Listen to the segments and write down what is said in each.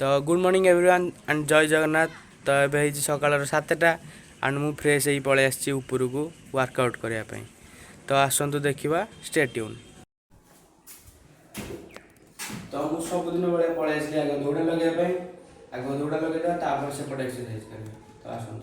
तो good morning everyone and जय जगन्नाथ। तो ये सकाल 7टा एंड मु फ्रेश ही पलि आसी ऊपर को वर्कआउट करने। तो आसतु देखा स्टे ट्यून। तो मुझे सबुदिन भाई पलि आसली आगे दौड़ा लगे आगे दौड़ा लगे सेपटे एक्सरसाइज करेंगे। तो आसतु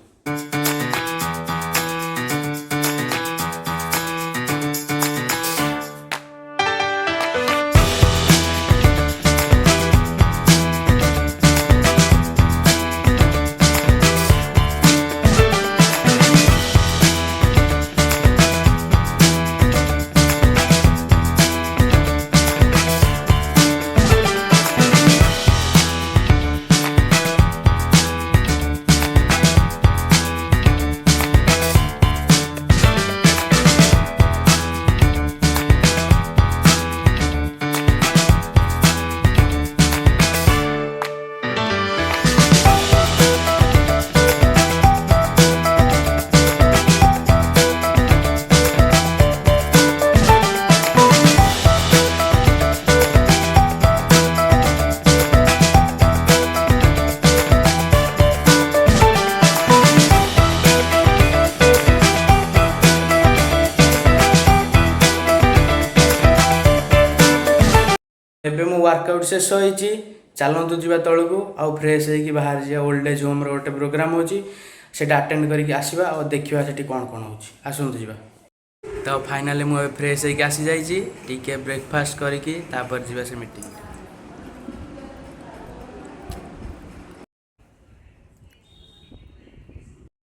एबे मो वर्कआउट शेष होइछि। चलतु जीवा तल को आउ फ्रेश होइकि बाहर जा ओल्ड एज होम रो गोटे प्रोग्राम होछि सेटा अटेंड करके आसीबा और देखिबा सेठी कोन कोन होछि। आसंतु जीवा। तो फाइनली मु फ्रेश होइकि आसी जाइछि टिके ब्रेकफास्ट करके तापर जीवा से मीटिंग।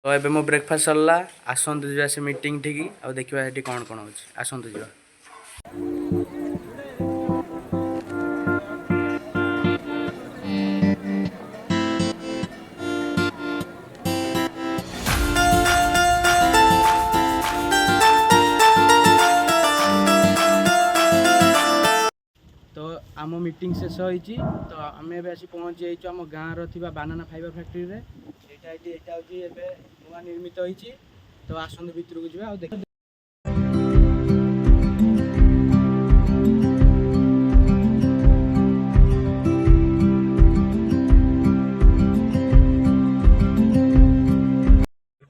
तो एबे मो ब्रेकफास्ट सरला आसंतु जीवा से मीटिंग ठिकी और देखिबा सेठी कोन कोन होछि। आसंतु जीवा। आम मीटिंग शेष होइछि। तो आम एबे पहुँच जाइछु आम गाँव रो बानाना फाइबर फैक्ट्री रे। एटा होछि एबे नुआ निर्मित होइछि। तो आसंतु भितर को जिबा और देख।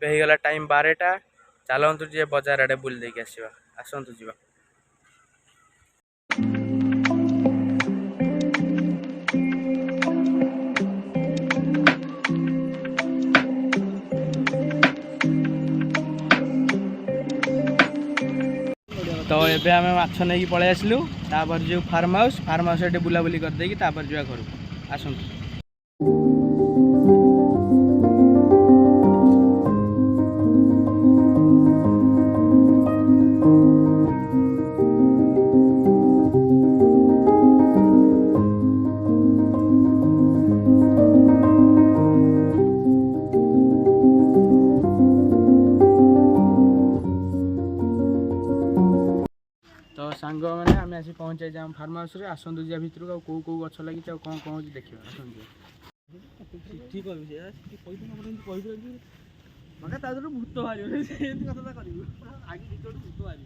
गला टाइम 12टा। चलतु जे बाजार आड़े बुल देके आसीबा। आसंतु जिबा। तो एबे आम माछ नहीं पलि आसलु तापर जो फार्म हाउस ये बुलाबुली कर देकी तापर जा घर को। आसंतु। तो सांग मैंने आम आसी पहुँच जाए आम फार्म हाउस रे। आसतु जा भितर को कौ गछ लगी कौन कौन होची देखिबा। ठीक मका ता भूत बाहर कथा करू आगे भूत बाहर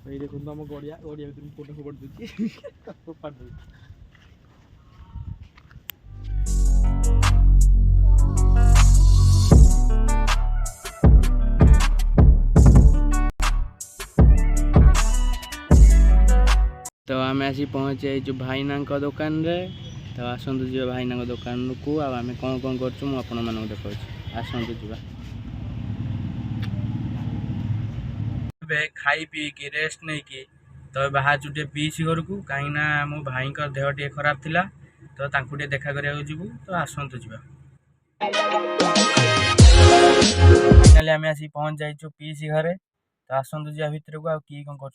ये देखो आम गड़िया भर फोटो फोड़ दूसरी। तो आम आसी पहुँच जाइछु भाईना दुकान रे। तो आसतु जी भाईना दुकान को आम कौन कौन कर देखा। आसतु जी खाई पी कि रेस्ट नहीं कि तो बाहर चुटे पीसी घर को कहीं मो भाई देह टे खराब थिला। तो तांकु टे देखा करिया जीवु। तो आसतु जी। फाइनली आम आसी पहुँच जाइछु पीसी घरे। तो आसतु जी भितर को कि कौन कर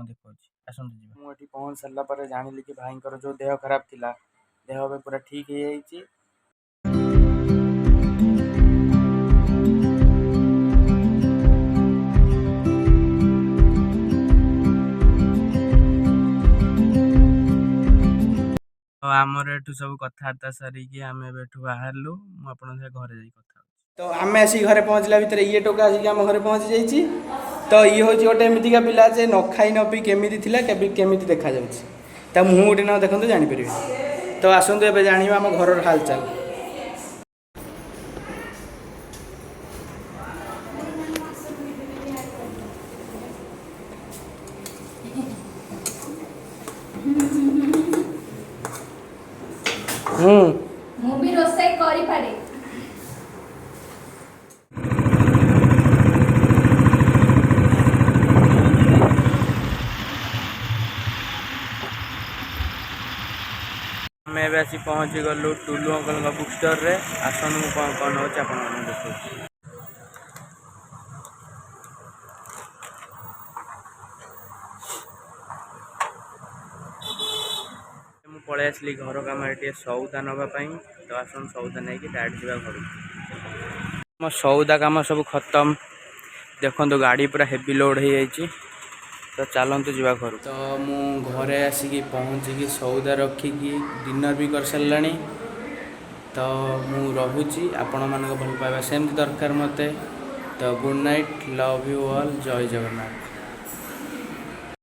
देखा। आसतु जी मुझे पहुँच सारा पर जानिली कि भाई जो देह खराब थिला देह पूरा ठीक हो जाइए। आमर एठू सब कथबार्ता सरिकी आम एठू बाहरलु आपन से घरे जाई कथा तो आम आसी घरे पहुँचला भितर ये टोका आसिक आम घरे पहुँची जाइए तो ये हूँ गोटे एमतीका पिला जे न खाई न पी केमी केमी देखा जा मुँह गोटे ना देखते जापर तो आसतु ए जाना आम घर हालचाल। ମୁଁ ବି ରୋଷେଇ କରିପାରେ। आम ए आसी पहुँची गलु टुलू अंकल बुक स्टोर रे आसन मुझे कौन कौन हो देखो पलि आसली घर कम सौदा नापी तो आसन सौदा नहीं डायरेक्ट जा घर मो सौदा कम सब खत्म देखो गाड़ी पूरा हेवी लोड हो जाइए तो चलतु जा घर तो मु घरे आसिक पहुँचिकी सौदा रखिकी डिनर भी कर सारा तो मु रोची आपण मान भल पाइबा सेमती दरकार मते तो good night love you all जय जगन्नाथ।